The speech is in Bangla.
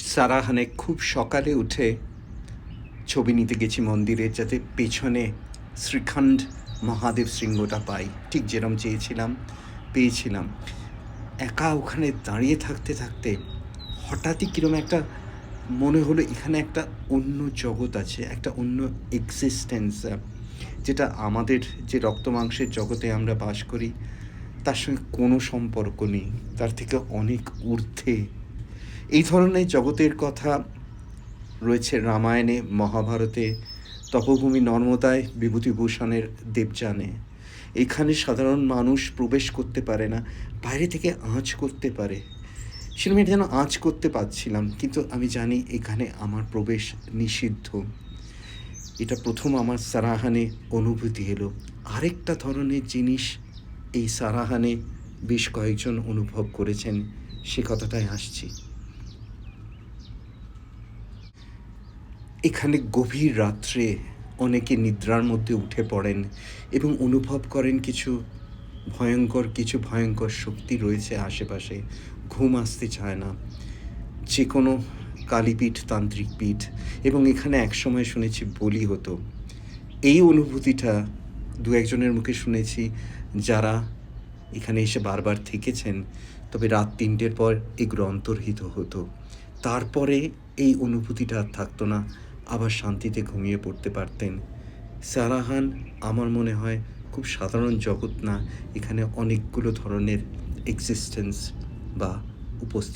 সারাহানে খুব সকালে উঠে ছবি নিতে গেছি মন্দিরে, যাতে পেছনে শ্রীখণ্ড মহাদেব শৃঙ্গটা পাই। ঠিক যেরম চেয়েছিলাম, পেয়েছিলাম। একা ওখানে দাঁড়িয়ে থাকতে থাকতে হঠাৎই কীরকম একটা মনে হলো, এখানে একটা অন্য জগৎ আছে, একটা অন্য এক্সিস্টেন্স, যেটা আমাদের যে রক্ত মাংসের জগতে আমরা বাস করি তার সঙ্গে কোনো সম্পর্ক নেই, তার থেকে অনেক ঊর্ধ্বে। এই ধরনের জগতের কথা রয়েছে রামায়ণে, মহাভারতে, তপভূমি নর্মদায় বিভূতিভূষণের দেবযানে। এখানে সাধারণ মানুষ প্রবেশ করতে পারে না, বাইরে থেকে আঁচ করতে পারে। সেরকম এটা যেন আঁচ করতে পারছিলাম, কিন্তু আমি জানি এখানে আমার প্রবেশ নিষিদ্ধ। এটা প্রথম আমার সারাহানে অনুভূতি এলো। আরেকটা ধরনের জিনিস এই সারাহানে বেশ কয়েকজন অনুভব করেছেন, সে কথাটায় আসছি। এখানে গভীর রাত্রে অনেকে নিদ্রার মধ্যে উঠে পড়েন এবং অনুভব করেন কিছু ভয়ঙ্কর শক্তি রয়েছে আশেপাশে। ঘুম আসতে চায় না, যে কোনো কালীপীঠ, তান্ত্রিক পীঠ, এবং এখানে একসময় শুনেছি বলি হতো। এই অনুভূতিটা দু একজনের মুখে শুনেছি, যারা এখানে এসে বারবার থেকেছেন। তবে রাত ৩টের পর এগুলো অন্তর্হিত হতো, তারপরে এই অনুভূতিটা আর থাকতো না, আবার শান্তিতে ঘুমিয়ে পড়তে পারতেন। সারাহান আমার মনে হয় খুব সাধারণ জগৎ না, এখানে অনেকগুলো ধরনের এক্সিস্টেন্স বা উপস্থিতি।